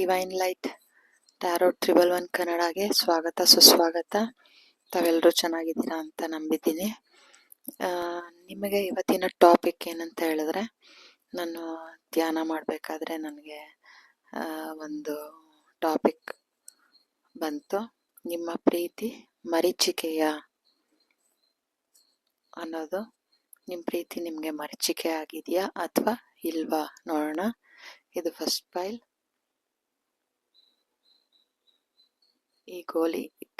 Divine light taro 111 ಕನ್ನಡಗೆ ಸ್ವಾಗತ ಸುಸ್ವಾಗತ. ತಾವೆಲ್ಲರೂ ಚೆನ್ನಾಗಿದ್ದೀರಾ ಅಂತ ನಂಬಿದ್ದೀನಿ. ನಿಮಗೆ ಇವತ್ತಿನ ಟಾಪಿಕ್ ಏನಂತ ಹೇಳಿದ್ರೆ, ನಾನು ಧ್ಯಾನ ಮಾಡಬೇಕಾದ್ರೆ ನನಗೆ ಒಂದು ಟಾಪಿಕ್ ಬಂತು, ನಿಮ್ಮ ಪ್ರೀತಿ ಮರೀಚಿಕೆಯ ಅನ್ನೋದು. ನಿಮ್ಮ ಪ್ರೀತಿ ನಿಮಗೆ ಮರೀಚಿಕೆ ಆಗಿದೆಯಾ ಅಥವಾ ಇಲ್ವಾ ನೋಡೋಣ. ಇದು ಫಸ್ಟ್ ಫೈಲ್.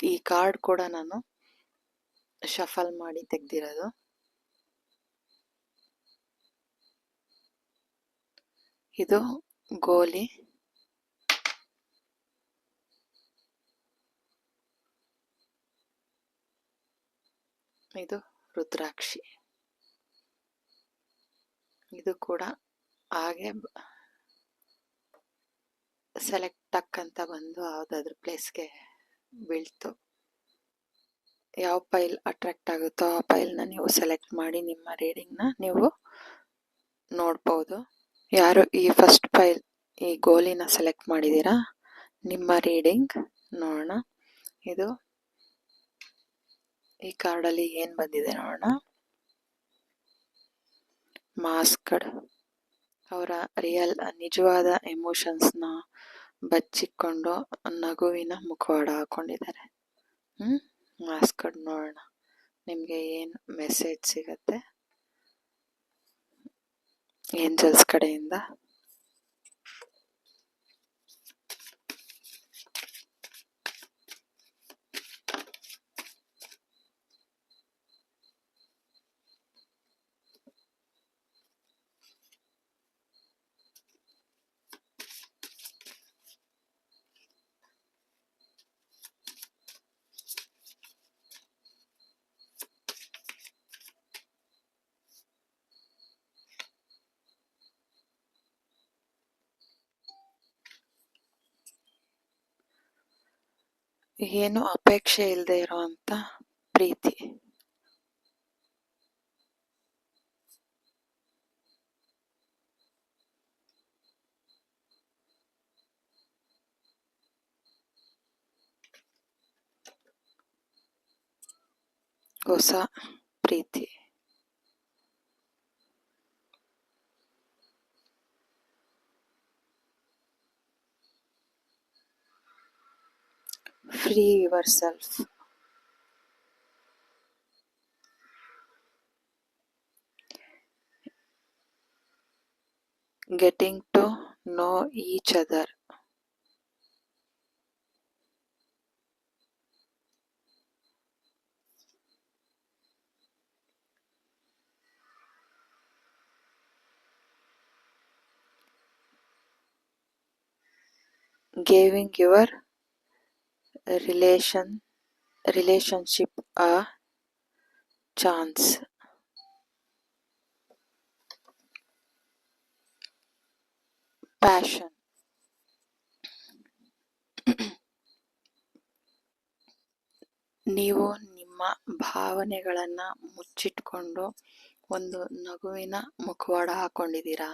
ಈ ಕಾರ್ಡ್ ಕೂಡ ನಾನು ಶಫಲ್ ಮಾಡಿ ತೆಗ್ದಿರೋದು. ಇದು ಗೋಲಿ, ಇದು ರುದ್ರಾಕ್ಷಿ. ಇದು ಕೂಡ ಹಾಗೆ ಸೆಲೆಕ್ಟ್ ಟಕ್ ಅಂತ ಬಂದು ಯಾವುದಾದ್ರೂ ಪ್ಲೇಸ್ಗೆ ಬೀಳ್ತು. ಯಾವ ಫೈಲ್ ಅಟ್ರಾಕ್ಟ್ ಆಗುತ್ತೋ ಆ ಫೈಲ್ನ ನೀವು ಸೆಲೆಕ್ಟ್ ಮಾಡಿ ನಿಮ್ಮ ರೀಡಿಂಗ್ನ ನೀವು ನೋಡ್ಬೋದು. ಯಾರು ಈ ಫಸ್ಟ್ ಫೈಲ್ ಈ ಗೋಲಿನ ಸೆಲೆಕ್ಟ್ ಮಾಡಿದ್ದೀರಾ, ನಿಮ್ಮ ರೀಡಿಂಗ್ ನೋಡೋಣ. ಇದು ಈ ಕಾರ್ಡಲ್ಲಿ ಏನು ಬಂದಿದೆ ನೋಡೋಣ. ಮಾಸ್ಕಡ್. ಅವರ ನಿಜವಾದ ಎಮೋಷನ್ಸ್ನ ಬಚ್ಚಿಕೊಂಡು ನಗುವಿನ ಮುಖವಾಡ ಹಾಕೊಂಡಿದ್ದಾರೆ. ಮಾಸ್ಕಡ್ ನೋಡೋಣ ನಿಮಗೆ ಏನು ಮೆಸೇಜ್ ಸಿಗತ್ತೆ ಏಂಜಲ್ಸ್ ಕಡೆಯಿಂದ. ಏನು ಅಪೇಕ್ಷೆ ಇಲ್ಲದೆ ಇರೋಂಥ ಪ್ರೀತಿ. ಹೊಸ ಪ್ರೀತಿ. Free yourself. Getting to know each other. Giving your relationship a chance. Passion. ನೀವು ನಿಮ್ಮ ಭಾವನೆಗಳನ್ನು ಮುಚ್ಚಿಟ್ಕೊಂಡು ಒಂದು ನಗುವಿನ ಮುಖವಾಡ ಹಾಕೊಂಡಿದ್ದೀರಾ.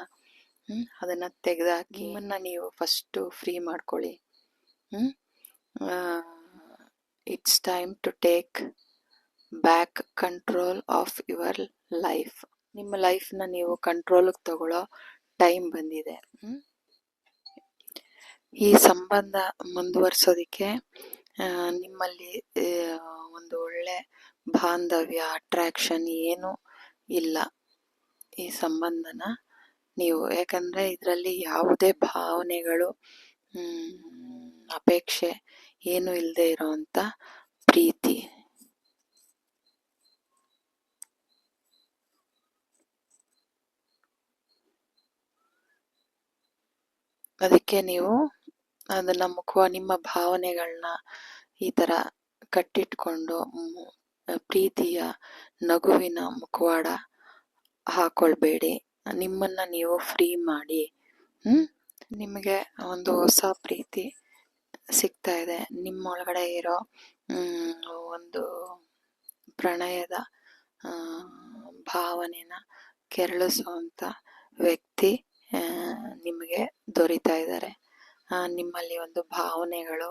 ಅದನ್ನು ತೆಗೆದಾಕಿ ನಿಮ್ಮನ್ನು ನೀವು ಫಸ್ಟು ಫ್ರೀ ಮಾಡ್ಕೊಳ್ಳಿ. It's time to take back control of your life. ನಿಮ್ಮ ಲೈಫ್ನ ನೀವು ಕಂಟ್ರೋಲಿಗೆ ತಗೊಳ್ಳೋ ಟೈಮ್ ಬಂದಿದೆ. ಈ ಸಂಬಂಧ ಮುಂದುವರ್ಸೋದಕ್ಕೆ ನಿಮ್ಮಲ್ಲಿ ಒಂದು ಒಳ್ಳೆ ಬಾಂಧವ್ಯ, ಅಟ್ರಾಕ್ಷನ್ ಏನೂ ಇಲ್ಲ ಈ ಸಂಬಂಧನ ನೀವು. ಯಾಕಂದರೆ ಇದರಲ್ಲಿ ಯಾವುದೇ ಭಾವನೆಗಳು, ಅಪೇಕ್ಷೆ ಏನು ಇಲ್ಲದೆ ಇರೋವಂಥ ಪ್ರೀತಿ. ಅದಕ್ಕೆ ನೀವು ಅದನ್ನು ನಿಮ್ಮ ಭಾವನೆಗಳನ್ನ ಈ ಥರ ಕಟ್ಟಿಟ್ಕೊಂಡು ಪ್ರೀತಿಯ ನಗುವಿನ ಮುಖವಾಡ ಹಾಕೊಳ್ಬೇಡಿ. ನಿಮ್ಮನ್ನು ನೀವು ಫ್ರೀ ಮಾಡಿ. ನಿಮಗೆ ಒಂದು ಹೊಸ ಪ್ರೀತಿ ಸಿಗ್ತಾ ಇದೆ. ನಿಮ್ಮೊಳಗಡೆ ಇರೋ ಒಂದು ಪ್ರಣಯದ ಭಾವನೆನ ಕೆರಳಿಸುವಂಥ ವ್ಯಕ್ತಿ ನಿಮಗೆ ದೊರೀತಾ ಇದ್ದಾರೆ. ನಿಮ್ಮಲ್ಲಿ ಒಂದು ಭಾವನೆಗಳು,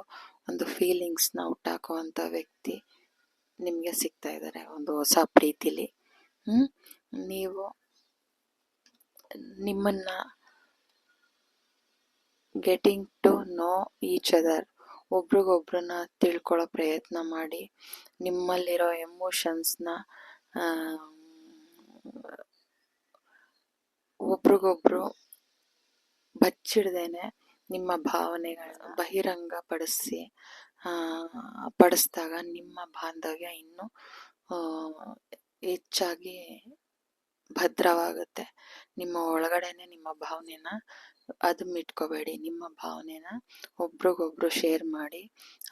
ಒಂದು ಫೀಲಿಂಗ್ಸ್ನ ಹುಟ್ಟಾಕುವಂಥ ವ್ಯಕ್ತಿ ನಿಮಗೆ ಸಿಗ್ತಾ ಇದ್ದಾರೆ ಒಂದು ಹೊಸ ಪ್ರೀತಿಲಿ. ನೀವು ನಿಮ್ಮನ್ನ getting to know each other, ಒಬ್ರಿಗೊಬ್ರನ್ನ ತಿಳ್ಕೊಳ್ಳೋ ಪ್ರಯತ್ನ ಮಾಡಿ, ನಿಮ್ಮಲ್ಲಿರೋ ಎಮೋಷನ್ಸ್ನ ಒಬ್ರಿಗೊಬ್ರು ಬಚ್ಚಿಡ್ದೇನೆ ನಿಮ್ಮ ಭಾವನೆಗಳನ್ನ ಬಹಿರಂಗ ಪಡಿಸಿದಾಗ ನಿಮ್ಮ ಬಾಂಧವ್ಯ ಇನ್ನೂ ಹೆಚ್ಚಾಗಿ ಭದ್ರವಾಗುತ್ತೆ. ನಿಮ್ಮ ಒಳಗಡೆನೆ ನಿಮ್ಮ ಭಾವನೆನ ಇಟ್ಕೋಬೇಡಿ, ನಿಮ್ಮ ಭಾವನೆನ ಒಬ್ರಿಗೊಬ್ರು ಶೇರ್ ಮಾಡಿ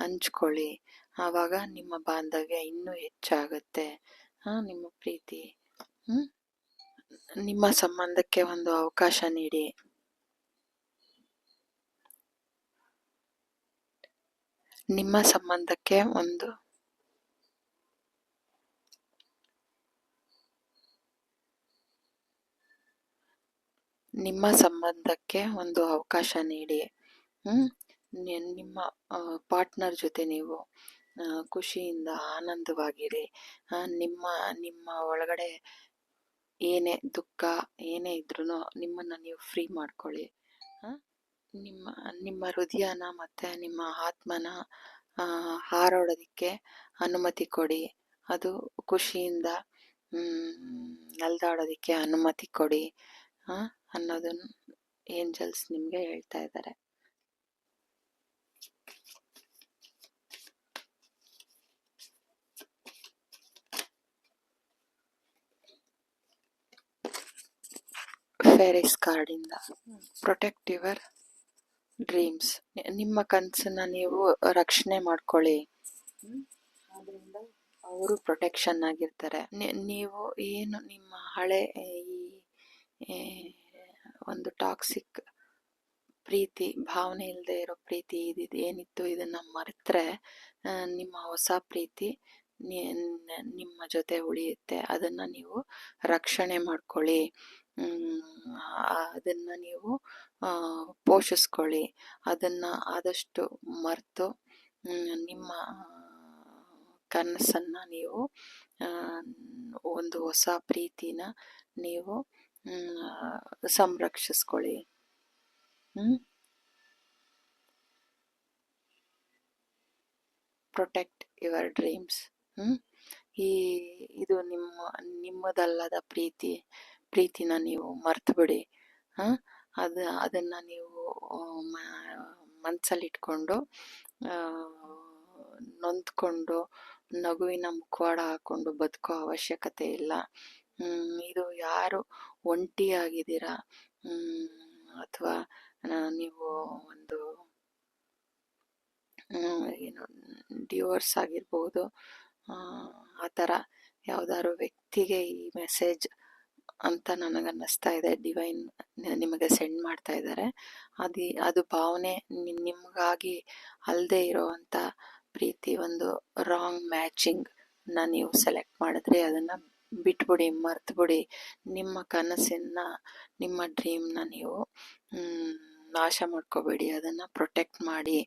ಹಂಚ್ಕೊಳ್ಳಿ. ಆವಾಗ ನಿಮ್ಮ ಬಾಂಧವ್ಯ ಇನ್ನೂ ಹೆಚ್ಚಾಗುತ್ತೆ. ನಿಮ್ಮ ಪ್ರೀತಿ, ನಿಮ್ಮ ಸಂಬಂಧಕ್ಕೆ ಒಂದು ಅವಕಾಶ ನೀಡಿ. ನಿಮ್ಮ ಸಂಬಂಧಕ್ಕೆ ಒಂದು ಅವಕಾಶ ನೀಡಿ. ನಿಮ್ಮ ಪಾರ್ಟ್ನರ್ ಜೊತೆ ನೀವು ಖುಷಿಯಿಂದ ಆನಂದವಾಗಿರಿ. ನಿಮ್ಮ ಒಳಗಡೆ ಏನೇ ದುಃಖ ಏನೇ ಇದ್ರೂ ನಿಮ್ಮನ್ನ ನೀವು ಫ್ರೀ ಮಾಡ್ಕೊಳ್ಳಿ. ನಿಮ್ಮ ಹೃದಯನ ಮತ್ತೆ ನಿಮ್ಮ ಆತ್ಮನ ಹಾರಾಡೋದಕ್ಕೆ ಅನುಮತಿ ಕೊಡಿ. ಅದು ಖುಷಿಯಿಂದ ಅಲ್ದಾಡೋದಕ್ಕೆ ಅನುಮತಿ ಕೊಡಿ ಅನ್ನೋದನ್ನ ಏಂಜಲ್ಸ್ ನಿಮ್ಗೆ ಹೇಳ್ತಾ ಇದ್ದಾರೆ. ಫೇರಿಸ್ ಕಾರ್ಡ್ ಇಂದ ಪ್ರೊಟೆಕ್ಟ್ ಯುವರ್ ಡ್ರೀಮ್ಸ್, ನಿಮ್ಮ ಕನಸನ್ನ ನೀವು ರಕ್ಷಣೆ ಮಾಡ್ಕೊಳ್ಳಿ. ಅದರಿಂದ ಅವರು ಪ್ರೊಟೆಕ್ಷನ್ ಆಗಿರ್ತಾರೆ. ನೀವು ಏನು ನಿಮ್ಮ ಹಳೆ ಈ ಒಂದು ಟಾಕ್ಸಿಕ್ ಪ್ರೀತಿ, ಭಾವನೆ ಇಲ್ಲದೆ ಇರೋ ಪ್ರೀತಿ ಏನಿತ್ತು ಇದನ್ನ ಮರೆತರೆ ನಿಮ್ಮ ಹೊಸ ಪ್ರೀತಿ ನಿಮ್ಮ ಜೊತೆ ಉಳಿಯುತ್ತೆ. ಅದನ್ನ ನೀವು ರಕ್ಷಣೆ ಮಾಡ್ಕೊಳ್ಳಿ, ಅದನ್ನ ನೀವು ಪೋಷಿಸ್ಕೊಳ್ಳಿ. ಅದನ್ನ ಆದಷ್ಟು ಮರೆತು ನಿಮ್ಮ ಕನಸನ್ನ ನೀವು ಒಂದು ಹೊಸ ಪ್ರೀತಿನ ನೀವು ಸಂರಕ್ಷಿಸ್ಕೊಳ್ಳಿ. Protect your dreams. ಇದು ನಿಮ್ಮದಲ್ಲದ ಪ್ರೀತಿನ ನೀವು ಮರ್ತು ಬಿಡಿ. ಅದನ್ನ ನೀವು ಮನಸ್ಸಲ್ಲಿಟ್ಕೊಂಡು ನೊಂದ್ಕೊಂಡು ನಗುವಿನ ಮುಖವಾಡ ಹಾಕೊಂಡು ಬದುಕೋ ಅವಶ್ಯಕತೆ ಇಲ್ಲ. ಇದು ಯಾರು ಒಂಟಿಯಾಗಿದ್ದೀರಾ ಅಥವಾ ನೀವು ಒಂದು ಏನು ಡಿವೋರ್ಸ್ ಆಗಿರ್ಬೋದು, ಆ ಥರ ಯಾವ್ದಾದ್ರು ವ್ಯಕ್ತಿಗೆ ಈ ಮೆಸೇಜ್ ಅಂತ ನನಗನ್ನಿಸ್ತಾ ಇದೆ. ಡಿವೈನ್ ನಿಮಗೆ ಸೆಂಡ್ ಮಾಡ್ತಾ ಇದ್ದಾರೆ. ಅದು ಭಾವನೆ ನಿಮಗಾಗಿ ಅಲ್ಲದೆ ಇರೋವಂಥ ಪ್ರೀತಿ, ಒಂದು ರಾಂಗ್ ಮ್ಯಾಚಿಂಗ್ ನೀವು ಸೆಲೆಕ್ಟ್ ಮಾಡಿದ್ರೆ ಅದನ್ನ ಬಿಟ್ಬಿಡಿ, ಮರ್ತ್ಬಿಡಿ. ನಿಮ್ಮ ಕನಸನ್ನ, ನಿಮ್ಮ ಡ್ರೀಮ್ನ ನೀವು ನಾಶ ಮಾಡ್ಕೋಬೇಡಿ. ಅದನ್ನ ಪ್ರೊಟೆಕ್ಟ್ ಮಾಡಿ,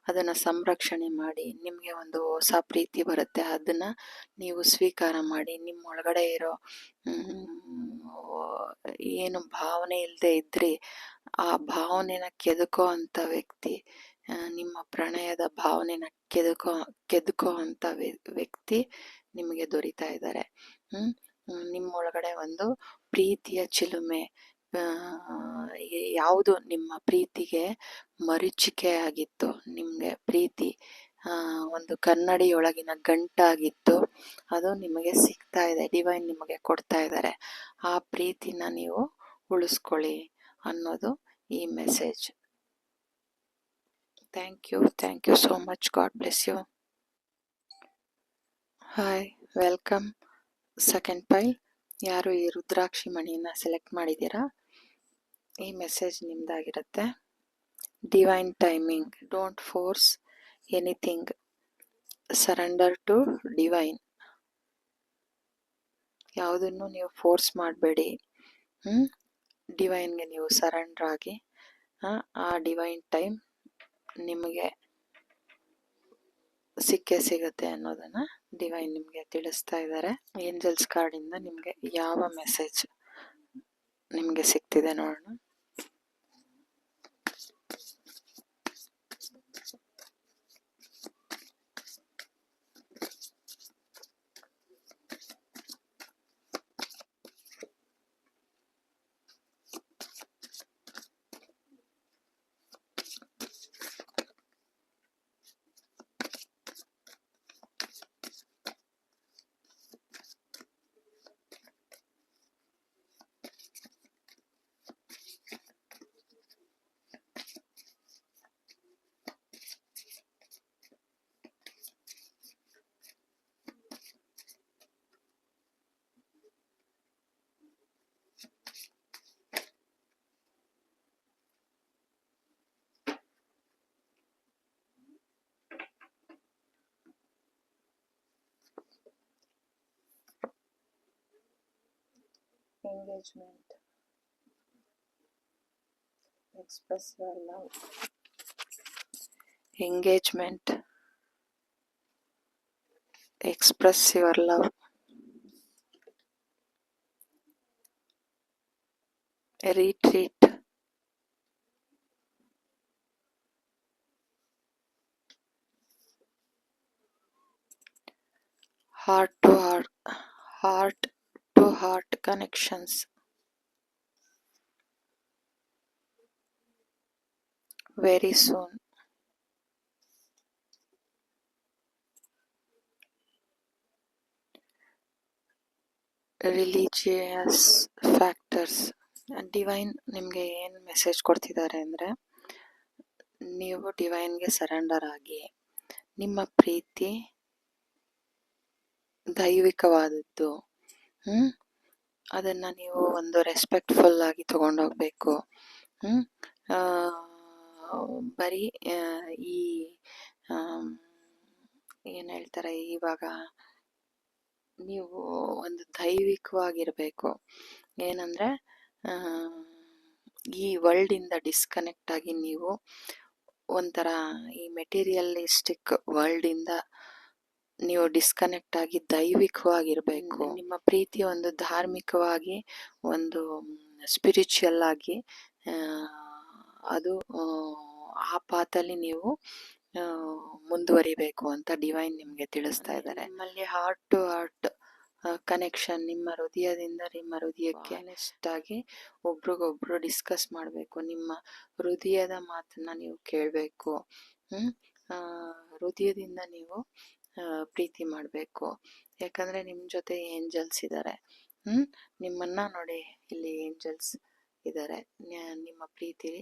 ಅದನ್ನ ಸಂರಕ್ಷಣೆ ಮಾಡಿ. ನಿಮಗೆ ಒಂದು ಹೊಸ ಪ್ರೀತಿ ಬರುತ್ತೆ, ಅದನ್ನ ನೀವು ಸ್ವೀಕಾರ ಮಾಡಿ. ನಿಮ್ಮ ಒಳಗಡೆ ಇರೋ ಏನು ಭಾವನೆ ಇಲ್ಲದೆ ಇದ್ರಿ ಆ ಭಾವನೆನ ಕೆದಕೋ ಅಂತ ವ್ಯಕ್ತಿ, ನಿಮ್ಮ ಪ್ರಣಯದ ಭಾವನೆನ ಕೆದಕೋ ಅಂತ ವ್ಯಕ್ತಿ ನಿಮಗೆ ದೊರೀತಾ ಇದ್ದಾರೆ. ನಿಮ್ಮೊಳಗಡೆ ಒಂದು ಪ್ರೀತಿಯ ಚಿಲುಮೆ, ಯಾವುದು ನಿಮ್ಮ ಪ್ರೀತಿಗೆ ಮರೀಚಿಕೆ ಆಗಿತ್ತು, ನಿಮಗೆ ಪ್ರೀತಿ ಒಂದು ಕನ್ನಡಿಯೊಳಗಿನ ಗಂಟಾಗಿತ್ತು, ಅದು ನಿಮಗೆ ಸಿಗ್ತಾ ಇದೆ. ಡಿವೈನ್ ನಿಮಗೆ ಕೊಡ್ತಾ ಇದ್ದಾರೆ. ಆ ಪ್ರೀತಿನ ನೀವು ಉಳಿಸ್ಕೊಳ್ಳಿ ಅನ್ನೋದು ಈ message. Thank you so much. God bless you. Hi, welcome. Second pile, ಯಾರು ಈ ರುದ್ರಾಕ್ಷಿ ಮಣಿನ ಸೆಲೆಕ್ಟ್ ಮಾಡಿದ್ದೀರಾ, ಈ ಮೆಸೇಜ್ ನಿಮ್ದಾಗಿರುತ್ತೆ. Divine timing. Don't force anything, surrender to divine. ಯಾವುದನ್ನು ನೀವು ಫೋರ್ಸ್ ಮಾಡಬೇಡಿ, ಡಿವೈನ್ಗೆ ನೀವು ಸರೆಂಡರ್ ಆಗಿ ಆ ಡಿವೈನ್ ಟೈಮ್ ನಿಮಗೆ ಸಿಕ್ಕೇ ಸಿಗುತ್ತೆ ಅನ್ನೋದನ್ನ ಡಿವೈನ್ ನಿಮಗೆ ತಿಳಿಸ್ತಾ ಇದ್ದಾರೆ. ಏಂಜಲ್ಸ್ ಕಾರ್ಡಿಂದ ನಿಮಗೆ ಯಾವ ಮೆಸೇಜ್ ನಿಮಗೆ ಸಿಗ್ತಿದೆ ನೋಡೋಣ. Engagement. Express your love. Engagement. Express your love. Retreat. Heart to heart. Heart to heart connections. Very soon. Religious factors. Divine ನಿಮಗೆ ಏನು ಮೆಸೇಜ್ ಕೊಡ್ತಿದ್ದಾರೆ ಅಂದರೆ, ನೀವು ಡಿವೈನ್ಗೆ ಸರೆಂಡರ್ ಆಗಿ, ನಿಮ್ಮ ಪ್ರೀತಿ ದೈವಿಕವಾದದ್ದು, ಅದನ್ನು ನೀವು ಒಂದು ರೆಸ್ಪೆಕ್ಟ್ಫುಲ್ ಆಗಿ ತಗೊಂಡೋಗ್ಬೇಕು. ಬರೀ ಈ ಏನು ಹೇಳ್ತಾರೆ, ಇವಾಗ ನೀವು ಒಂದು ದೈವಿಕವಾಗಿರಬೇಕು. ಏನಂದರೆ ಈ ವರ್ಲ್ಡಿಂದ ಡಿಸ್ಕನೆಕ್ಟ್ ಆಗಿ ನೀವು ಒಂಥರ ಈ ಮೆಟೀರಿಯಲಿಸ್ಟಿಕ್ ವರ್ಲ್ಡಿಂದ ನೀವು ಡಿಸ್ಕನೆಕ್ಟ್ ಆಗಿ ದೈವಿಕವಾಗಿರಬೇಕು. ನಿಮ್ಮ ಪ್ರೀತಿ ಒಂದು ಧಾರ್ಮಿಕವಾಗಿ, ಒಂದು ಸ್ಪಿರಿಚುವಲ್ ಆಗಿ, ಅದು ಆ ಪಾತಲ್ಲಿ ನೀವು ಮುಂದುವರಿಬೇಕು ಅಂತ ಡಿವೈನ್ ನಿಮಗೆ ತಿಳಿಸ್ತಾ ಇದ್ದಾರೆ. ನಿಮ್ಮಲ್ಲಿ ಹಾರ್ಟ್ ಟು ಹಾರ್ಟ್ ಕನೆಕ್ಷನ್, ನಿಮ್ಮ ಹೃದಯದಿಂದ ನಿಮ್ಮ ಹೃದಯಕ್ಕೆ ಆನೆಸ್ಟ್ ಆಗಿ ಒಬ್ರಿಗೊಬ್ರು ಡಿಸ್ಕಸ್ ಮಾಡಬೇಕು. ನಿಮ್ಮ ಹೃದಯದ ಮಾತನ್ನ ನೀವು ಕೇಳಬೇಕು. ಹೃದಯದಿಂದ ನೀವು ಪ್ರೀತಿ ಮಾಡಬೇಕು. ಯಾಕಂದ್ರೆ ನಿಮ್ಮ ಜೊತೆ ಏಂಜಲ್ಸ್ ಇದ್ದಾರೆ. ನಿಮ್ಮನ್ನ ನೋಡಿ, ಇಲ್ಲಿ ಏಂಜಲ್ಸ್ ಇದ್ದಾರೆ. ನಿಮ್ಮ ಪ್ರೀತಿ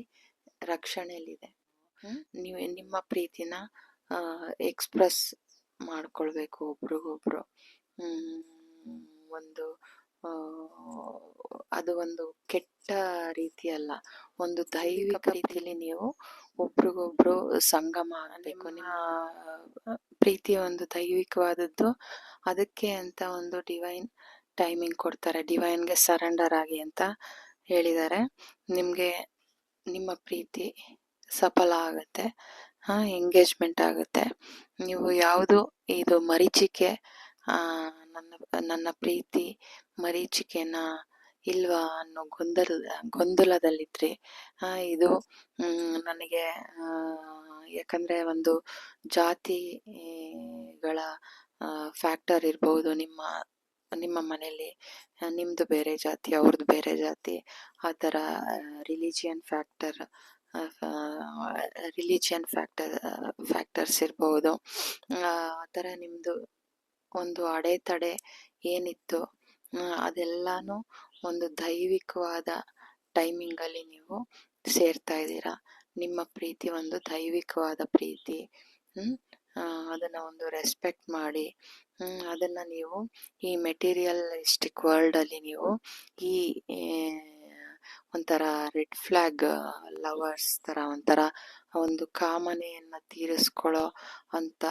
ರಕ್ಷಣೆಯಲ್ಲಿದೆ. ನೀವು ನಿಮ್ಮ ಪ್ರೀತಿನ ಎಕ್ಸ್ಪ್ರೆಸ್ ಮಾಡ್ಕೊಳ್ಬೇಕು ಒಬ್ರಿಗೊಬ್ರು. ಒಂದು ಅದು ಒಂದು ಕೆಟ್ಟ ರೀತಿ ಅಲ್ಲ, ಒಂದು ದೈವಿಕ ರೀತಿಯಲ್ಲಿ ನೀವು ಒಬ್ರಿಗೊಬ್ರು ಸಂಗಮ ಆಗಬೇಕು. ನಿಮ್ಮ ಪ್ರೀತಿ ಒಂದು ದೈವಿಕವಾದದ್ದು. ಅದಕ್ಕೆ ಅಂತ ಒಂದು ಡಿವೈನ್ ಟೈಮಿಂಗ್ ಕೊಡ್ತಾರೆ, ಡಿವೈನ್ಗೆ ಸರೆಂಡರ್ ಆಗಿ ಅಂತ ಹೇಳಿದ್ದಾರೆ. ನಿಮಗೆ ನಿಮ್ಮ ಪ್ರೀತಿ ಸಫಲ ಆಗುತ್ತೆ, ಎಂಗೇಜ್ಮೆಂಟ್ ಆಗುತ್ತೆ. ನೀವು ಯಾವುದು ಇದು ಮರೀಚಿಕೆ, ನನ್ನ ಪ್ರೀತಿ ಮರೀಚಿಕೆನ ಇಲ್ವಾ ಅನ್ನೋ ಗೊಂದಲದಲ್ಲಿದ್ರಿ. ಇದು ನನಗೆ ಯಾಕಂದ್ರೆ ಒಂದು ಜಾತಿಗಳ ಫ್ಯಾಕ್ಟರ್ ಇರ್ಬೋದು ನಿಮ್ಮ ಮನೆಯಲ್ಲಿ. ನಿಮ್ದು ಬೇರೆ ಜಾತಿ, ಅವ್ರದ್ದು ಬೇರೆ ಜಾತಿ, ಆ ಥರ ರಿಲಿಜಿಯನ್ ಫ್ಯಾಕ್ಟರ್ಸ್ ಇರ್ಬೋದು. ಆ ಥರ ನಿಮ್ಮದು ಒಂದು ಅಡೆತಡೆ ಏನಿತ್ತು, ಅದೆಲ್ಲಾನು ಒಂದು ದೈವಿಕವಾದ ಟೈಮಿಂಗಲ್ಲಿ ನೀವು ಸೇರ್ತಾ ಇದ್ದೀರಾ. ನಿಮ್ಮ ಪ್ರೀತಿ ಒಂದು ದೈವಿಕವಾದ ಪ್ರೀತಿ. ಅದನ್ನು ಒಂದು ರೆಸ್ಪೆಕ್ಟ್ ಮಾಡಿ, ಅದನ್ನು ನೀವು ಈ ಮೆಟೀರಿಯಲಿಸ್ಟಿಕ್ ವರ್ಲ್ಡಲ್ಲಿ ನೀವು ಈ ಒಂಥರ ರೆಡ್ ಫ್ಲ್ಯಾಗ್ ಲವರ್ಸ್ ಥರ ಒಂಥರ ಒಂದು ಕಾಮನೆಯನ್ನು ತೀರಿಸ್ಕೊಳ್ಳೋ ಅಂತ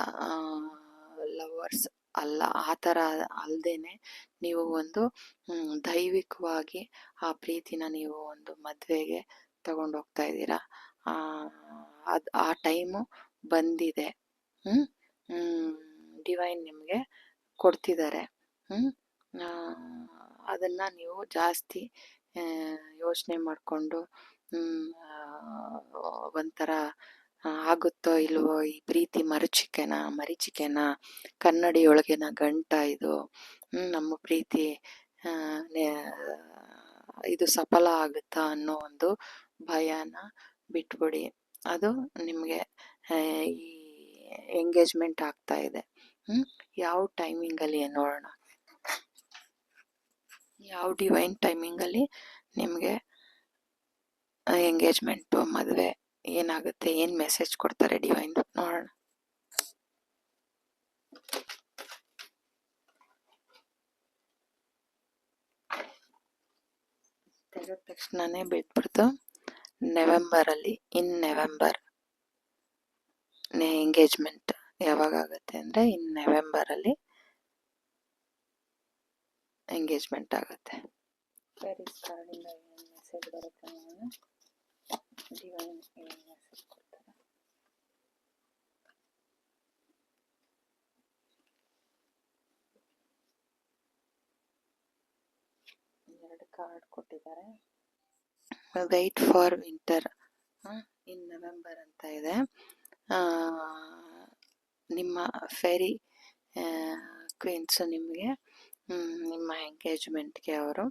ಲವರ್ಸ್ ಅಲ್ಲ. ಆ ಥರ ಅಲ್ಲದೇನೆ ನೀವು ಒಂದು ದೈವಿಕವಾಗಿ ಆ ಪ್ರೀತಿನ ನೀವು ಒಂದು ಮದುವೆಗೆ ತಗೊಂಡು ಹೋಗ್ತಾ ಇದ್ದೀರಾ. ಅದು ಆ ಟೈಮು ಬಂದಿದೆ. ಡಿವೈನ್ ನಿಮಗೆ ಕೊಡ್ತಿದ್ದಾರೆ. ಅದನ್ನು ನೀವು ಜಾಸ್ತಿ ಯೋಚನೆ ಮಾಡಿಕೊಂಡು ಒಂಥರ ಆಗುತ್ತೋ ಇಲ್ವೋ, ಈ ಪ್ರೀತಿ ಮರೀಚಿಕೆನಾ, ಕನ್ನಡಿಯೊಳಗಿನ ಗಂಟ ಇದು, ನಮ್ಮ ಪ್ರೀತಿ ಇದು ಸಫಲ ಆಗುತ್ತಾ ಅನ್ನೋ ಒಂದು ಭಯನ ಬಿಟ್ಬಿಡಿ. ಅದು ನಿಮಗೆ ಈ ಎಂಗೇಜ್ಮೆಂಟ್ ಆಗ್ತಾ ಇದೆ. ಯಾವ ಟೈಮಿಂಗಲ್ಲಿ ನೋಡೋಣ, ಯಾವ ಡಿವೈನ್ ಟೈಮಿಂಗಲ್ಲಿ ನಿಮಗೆ ಎಂಗೇಜ್ಮೆಂಟು, ಮದುವೆ ಏನಾಗುತ್ತೆ, ಏನು ಮೆಸೇಜ್ ಕೊಡ್ತಾರೆ ಡಿವೈನ್ ನೋಡೋಣ. ತೆಗೆದ ತಕ್ಷಣನೇ ಬಿಟ್ಬಿಡ್ತು. ನವೆಂಬರಲ್ಲಿ, ಇನ್ ನವೆಂಬರ್ ಎಂಗೇಜ್ಮೆಂಟ್ ಯಾವಾಗ ಆಗುತ್ತೆ ಅಂದರೆ ಇನ್ ನವೆಂಬರಲ್ಲಿ ಎಂಗೇಜ್ಮೆಂಟ್ ಆಗುತ್ತೆ. ಫೇರೀಸ್ ಕಾರ್ಡಿಂದ ಏನು ಮೆಸೇಜ್ ಬರುತ್ತೆ ನೋಡೋಣ. ಡಿವೈನ್ ಏನು ಮೆಸೇಜ್ ಕೊಡ್ತಾರೆ. ಎರಡು ಕಾರ್ಡ್ ಕೊಟ್ಟಿದ್ದಾರೆ. Wait for winter in November ಅಂತ ಇದೆ. ನಿಮ್ಮ ಫೇರಿ ಕ್ವೀನ್ಸು ನಿಮಗೆ ನಿಮ್ಮ ಎಂಗೇಜ್ಮೆಂಟ್ಗೆ ಅವರು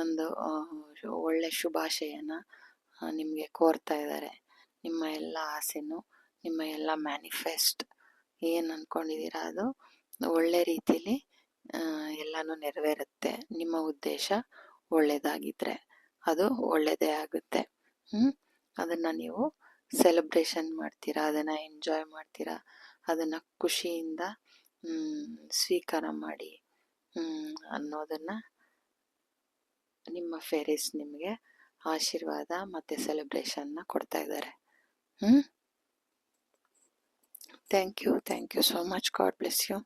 ಒಂದು ಒಳ್ಳೆ ಶುಭಾಶಯನ ನಿಮಗೆ ಕೋರ್ತಾ ಇದ್ದಾರೆ. ನಿಮ್ಮ ಎಲ್ಲ ಆಸೆನೂ, ನಿಮ್ಮ ಎಲ್ಲ ಮ್ಯಾನಿಫೆಸ್ಟ್ ಏನು ಅಂದ್ಕೊಂಡಿದ್ದೀರಾ ಅದು ಒಳ್ಳೆ ರೀತಿಲಿ ಎಲ್ಲನೂ ನೆರವೇರುತ್ತೆ. ನಿಮ್ಮ ಉದ್ದೇಶ ಒಳ್ಳೆಯದಾಗಿದ್ದರೆ ಅದು ಒಳ್ಳೆಯದೇ ಆಗುತ್ತೆ. ಅದನ್ನು ನೀವು ಸೆಲೆಬ್ರೇಷನ್ ಮಾಡ್ತೀರಾ, ಅದನ್ನು ಎಂಜಾಯ್ ಮಾಡ್ತೀರಾ, ಅದನ್ನು ಖುಷಿಯಿಂದ ಸ್ವೀಕಾರ ಮಾಡಿ ಅನ್ನೋದನ್ನು ನಿಮ್ಮ ಫೇರೀಸ್ ನಿಮಗೆ ಆಶೀರ್ವಾದ ಮತ್ತು ಸೆಲೆಬ್ರೇಷನ್ನ ಕೊಡ್ತಾ ಇದ್ದಾರೆ. Thank you so much. God bless you.